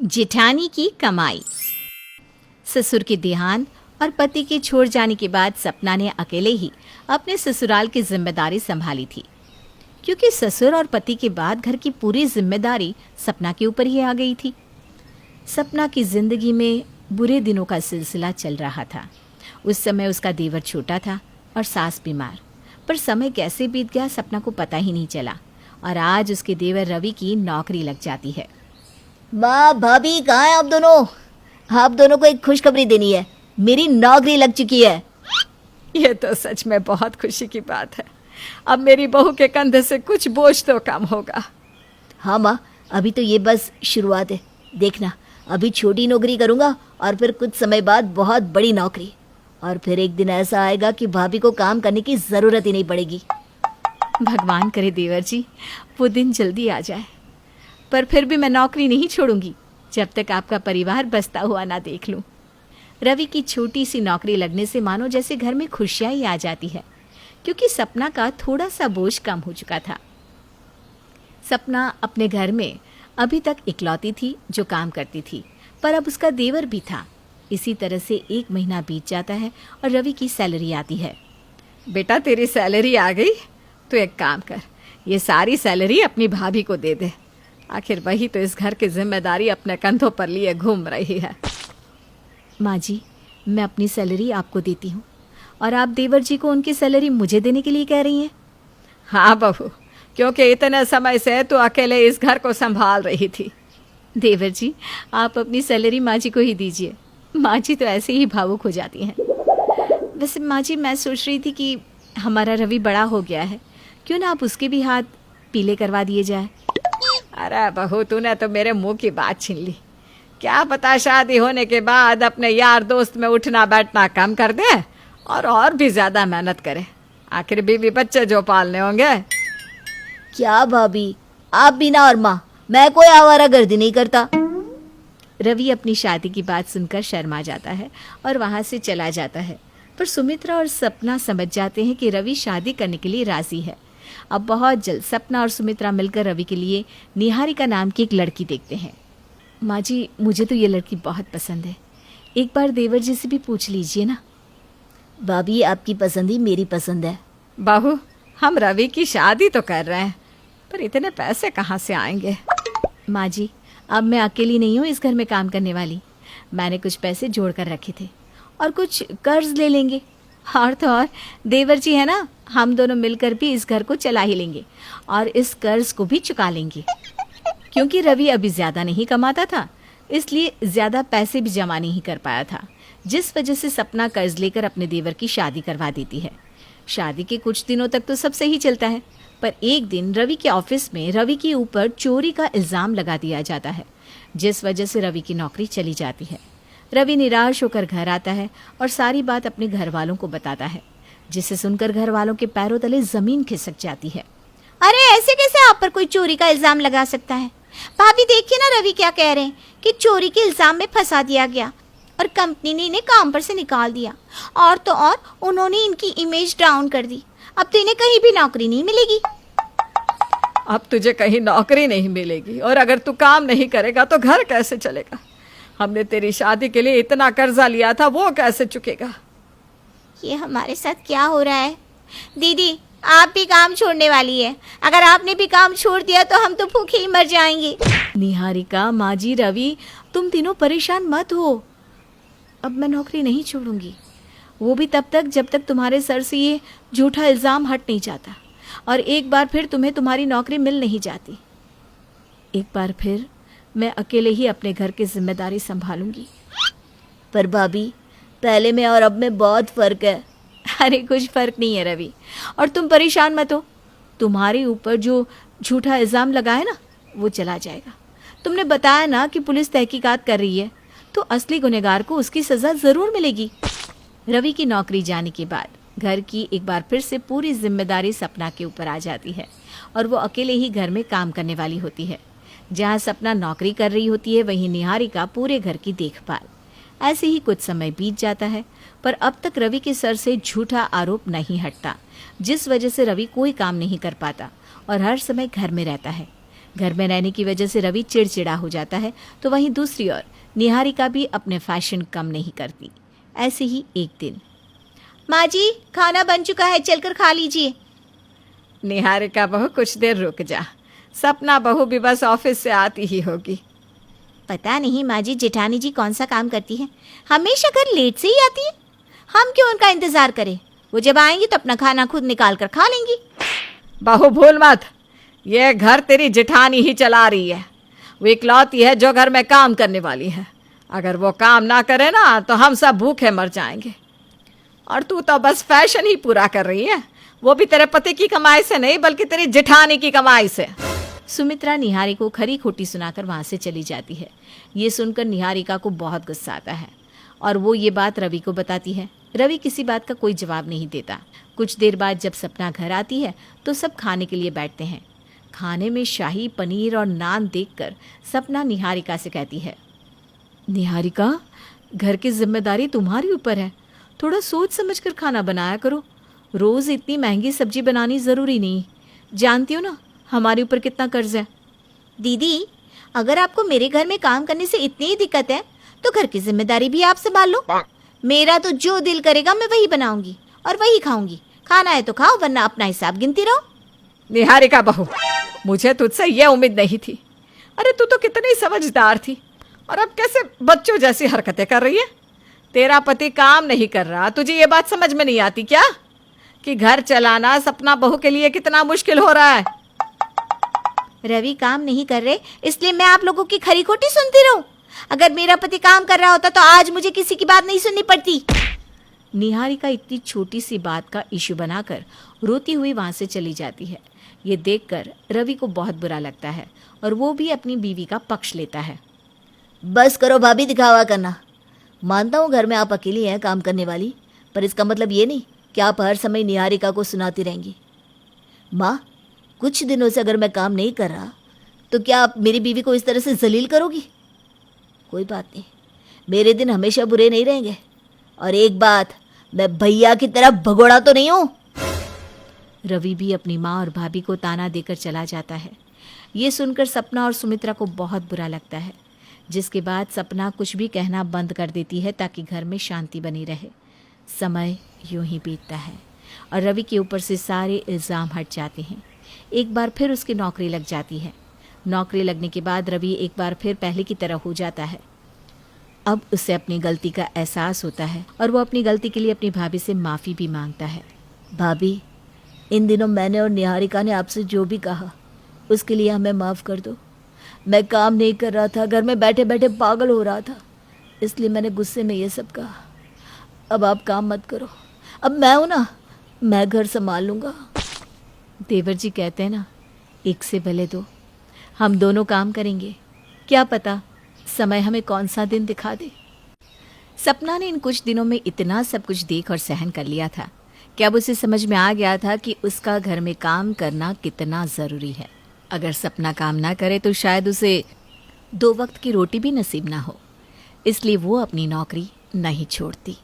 जेठानी की कमाई। ससुर के देहांत और पति के छोड़ जाने के बाद सपना ने अकेले ही अपने ससुराल की जिम्मेदारी संभाली थी, क्योंकि ससुर और पति के बाद घर की पूरी जिम्मेदारी सपना के ऊपर ही आ गई थी। सपना की जिंदगी में बुरे दिनों का सिलसिला चल रहा था। उस समय उसका देवर छोटा था और सास बीमार, पर समय कैसे बीत गया सपना को पता ही नहीं चला। और आज उसके देवर रवि की नौकरी लग जाती है। माँ भाभी कहाँ हैं आप दोनों? आप दोनों को एक खुशखबरी देनी है, मेरी नौकरी लग चुकी है। ये तो सच में बहुत खुशी की बात है। अब मेरी बहू के कंधे से कुछ बोझ तो कम होगा। हाँ माँ, अभी तो ये बस शुरुआत है। देखना, अभी छोटी नौकरी करूँगा और फिर कुछ समय बाद बहुत बड़ी नौकरी, और फिर एक दिन ऐसा आएगा कि भाभी को काम करने की ज़रूरत ही नहीं पड़ेगी। भगवान करे देवर जी वो दिन जल्दी आ जाए, पर फिर भी मैं नौकरी नहीं छोड़ूंगी जब तक आपका परिवार बसता हुआ ना देख लूं। रवि की छोटी सी नौकरी लगने से मानो जैसे घर में खुशियां ही आ जाती है, क्योंकि सपना का थोड़ा सा बोझ कम हो चुका था। सपना अपने घर में अभी तक इकलौती थी जो काम करती थी, पर अब उसका देवर भी था। इसी तरह से 1 महीना बीत जाता है और रवि की सैलरी आती है। बेटा तेरी सैलरी आ गई, तो एक काम कर, ये सारी सैलरी अपनी भाभी को दे दे। आखिर वही तो इस घर की जिम्मेदारी अपने कंधों पर लिए घूम रही है। माँ जी, मैं अपनी सैलरी आपको देती हूँ और आप देवर जी को उनकी सैलरी मुझे देने के लिए कह रही हैं? हाँ बहू, क्योंकि इतने समय से तू अकेले इस घर को संभाल रही थी। देवर जी, आप अपनी सैलरी माँ जी को ही दीजिए। माँ जी तो ऐसे ही भावुक हो जाती हैं। वैसे माँ जी, मैं सोच रही थी कि हमारा रवि बड़ा हो गया है, क्यों ना आप उसके भी हाथ पीले करवा दिए जाए। अरे बहू, तूने तो मेरे मुंह की बात छीन ली। क्या पता शादी होने के बाद अपने यार दोस्त में उठना बैठना कम कर दे और भी ज्यादा मेहनत करे। आखिर बीवी बच्चे जो पालने होंगे। क्या भाभी, आप भी ना, और माँ, मैं कोई आवारागर्दी नहीं करता। रवि अपनी शादी की बात सुनकर शर्मा जाता है और वहाँ से चला जाता है, पर सुमित्रा और सपना समझ जाते हैं कि रवि शादी करने के लिए राजी है। अब बहुत जल्द सपना और सुमित्रा मिलकर रवि के लिए निहारिका नाम की एक लड़की देखते हैं। माँ जी, मुझे तो ये लड़की बहुत पसंद है, एक बार देवर जी से भी पूछ लीजिए ना। भाभी, आपकी पसंद ही मेरी पसंद है। बहू, हम रवि की शादी तो कर रहे हैं, पर इतने पैसे कहाँ से आएंगे? माँ जी, अब मैं अकेली नहीं हूँ इस घर में काम करने वाली। मैंने कुछ पैसे जोड़ कर रखे थे और कुछ कर्ज ले लेंगे, और तो और देवर जी है ना, हम दोनों मिलकर भी इस घर को चला ही लेंगे और इस कर्ज को भी चुका लेंगे। क्योंकि रवि अभी ज़्यादा नहीं कमाता था, इसलिए ज़्यादा पैसे भी जमा नहीं कर पाया था, जिस वजह से सपना कर्ज लेकर अपने देवर की शादी करवा देती है। शादी के कुछ दिनों तक तो सब सही चलता है, पर एक दिन रवि के ऑफिस में रवि के ऊपर चोरी का इल्ज़ाम लगा दिया जाता है, जिस वजह से रवि की नौकरी चली जाती है। रवि निराश होकर घर आता है और सारी बात अपने घर वालों को बताता है, जिसे सुनकर घर वालों के पैरों तले ज़मीन खिसक जाती है। अरे ऐसे कैसे आप पर कोई चोरी का इल्जाम लगा सकता है? भाभी देखिए ना, रवि क्या कह रहे हैं कि चोरी के इल्जाम में फंसा दिया गया और कंपनी ने इन्हें काम पर से निकाल दिया, और तो और उन्होंने इनकी इमेज डाउन कर दी। अब तो इन्हें कहीं भी नौकरी नहीं मिलेगी। अब तुझे कहीं नौकरी नहीं मिलेगी, और अगर तू काम नहीं करेगा तो घर कैसे चलेगा? हमने तेरी शादी के लिए इतना कर्जा लिया था, वो कैसे चुकेगा? ये हमारे साथ क्या हो रहा है? दीदी, आप भी काम छोड़ने वाली है। अगर आपने भी काम छोड़ दिया तो हम तो भूखे ही मर जाएंगे। निहारिका, माँ जी, रवि, तुम तीनों परेशान मत हो। अब मैं नौकरी नहीं छोड़ूंगी, वो भी तब तक जब तक तुम्हारे सर से ये झूठा इल्ज़ाम हट नहीं जाता और एक बार फिर तुम्हें तुम्हारी नौकरी मिल नहीं जाती। एक बार फिर मैं अकेले ही अपने घर की जिम्मेदारी संभालूंगी। पर भाभी, पहले में और अब में बहुत फ़र्क है। अरे कुछ फ़र्क नहीं है रवि, और तुम परेशान मत हो। तुम्हारे ऊपर जो झूठा इल्ज़ाम लगा है ना, वो चला जाएगा। तुमने बताया ना कि पुलिस तहकीकात कर रही है, तो असली गुनहगार को उसकी सज़ा ज़रूर मिलेगी। रवि की नौकरी जाने के बाद घर की एक बार फिर से पूरी जिम्मेदारी सपना के ऊपर आ जाती है और वो अकेले ही घर में काम करने वाली होती है। जहाँ सपना नौकरी कर रही होती है, वहीं निहारिका पूरे घर की देखभाल। ऐसे ही कुछ समय बीत जाता है, पर अब तक रवि के सर से झूठा आरोप नहीं हटता, जिस वजह से रवि कोई काम नहीं कर पाता और हर समय घर में रहता है। घर में रहने की वजह से रवि चिड़चिड़ा हो जाता है, तो वहीं दूसरी ओर निहारिका भी अपने फैशन कम नहीं करती। ऐसे ही एक दिन, माँ जी खाना बन चुका है, चलकर खा लीजिए। निहारिका बहू कुछ देर रुक जा, सपना बहू भी बस ऑफिस से आती ही होगी। पता नहीं माँ जी जेठानी जी कौन सा काम करती है, हमेशा घर लेट से ही आती है। हम क्यों उनका इंतजार करें, वो जब आएंगी तो अपना खाना खुद निकाल कर खा लेंगी। बहू भूल मत, ये घर तेरी जेठानी ही चला रही है। वो इकलौती है जो घर में काम करने वाली है। अगर वो काम ना करे ना तो हम सब भूखे मर जाएंगे। और तू तो बस फैशन ही पूरा कर रही है, वो भी तेरे पति की कमाई से नहीं बल्कि तेरी जेठानी की कमाई से। सुमित्रा निहारिका को खरी खोटी सुनाकर वहां से चली जाती है। ये सुनकर निहारिका को बहुत गुस्सा आता है और वो ये बात रवि को बताती है। रवि किसी बात का कोई जवाब नहीं देता। कुछ देर बाद जब सपना घर आती है तो सब खाने के लिए बैठते हैं। खाने में शाही पनीर और नान देखकर सपना निहारिका से कहती है, निहारिका, घर की जिम्मेदारी तुम्हारी ऊपर है, थोड़ा सोच समझ कर खाना बनाया करो। रोज़ इतनी महंगी सब्जी बनानी ज़रूरी नहीं। जानती हो ना हमारे ऊपर कितना कर्ज है। दीदी अगर आपको मेरे घर में काम करने से इतनी ही दिक्कत है तो घर की जिम्मेदारी भी आप संभाल लो। मेरा तो जो दिल करेगा मैं वही बनाऊंगी और वही खाऊंगी। खाना है तो खाओ वरना अपना हिसाब गिनती रहो। निहारिका बहू, मुझे तुझसे यह उम्मीद नहीं थी। अरे तू तो कितनी समझदार थी और अब कैसे बच्चों जैसी हरकतें कर रही है। तेरा पति काम नहीं कर रहा, तुझे ये बात समझ में नहीं आती क्या कि घर चलाना सपना बहू के लिए कितना मुश्किल हो रहा है। रवि काम नहीं कर रहे इसलिए मैं आप लोगों की खरी खोटी सुनती रहूं। अगर मेरा पति काम कर रहा होता तो आज मुझे किसी की बात नहीं सुननी पड़ती। निहारिका इतनी छोटी सी बात का इशू बनाकर रोती हुई वहां से चली जाती है। ये देखकर रवि को बहुत बुरा लगता है और वो भी अपनी बीवी का पक्ष लेता है। बस करो भाभी दिखावा करना। मानता हूँ घर में आप अकेली हैं काम करने वाली, पर इसका मतलब ये नहीं कि आप हर समय निहारिका को सुनाती रहेंगी। माँ, कुछ दिनों से अगर मैं काम नहीं कर रहा तो क्या आप मेरी बीवी को इस तरह से जलील करोगी? कोई बात नहीं, मेरे दिन हमेशा बुरे नहीं रहेंगे। और एक बात, मैं भैया की तरह भगोड़ा तो नहीं हूँ। रवि भी अपनी माँ और भाभी को ताना देकर चला जाता है। ये सुनकर सपना और सुमित्रा को बहुत बुरा लगता है, जिसके बाद सपना कुछ भी कहना बंद कर देती है ताकि घर में शांति बनी रहे। समय यूं ही बीतता है और रवि के ऊपर से सारे इल्ज़ाम हट जाते हैं। एक बार फिर उसकी नौकरी लग जाती है। नौकरी लगने के बाद रवि एक बार फिर पहले की तरह हो जाता है। अब उसे अपनी गलती का एहसास होता है और वो अपनी गलती के लिए अपनी भाभी से माफ़ी भी मांगता है। भाभी, इन दिनों मैंने और निहारिका ने आपसे जो भी कहा उसके लिए हमें माफ़ कर दो। मैं काम नहीं कर रहा था, घर में बैठे बैठे पागल हो रहा था, इसलिए मैंने गुस्से में ये सब कहा। अब आप काम मत करो, अब मैं हूं ना, मैं घर संभाल लूँगा। देवर जी कहते हैं ना, एक से भले दो। हम दोनों काम करेंगे, क्या पता समय हमें कौन सा दिन दिखा दे। सपना ने इन कुछ दिनों में इतना सब कुछ देख और सहन कर लिया था कि अब उसे समझ में आ गया था कि उसका घर में काम करना कितना ज़रूरी है। अगर सपना काम ना करे तो शायद उसे 2 वक्त की रोटी भी नसीब ना हो, इसलिए वो अपनी नौकरी नहीं छोड़ती।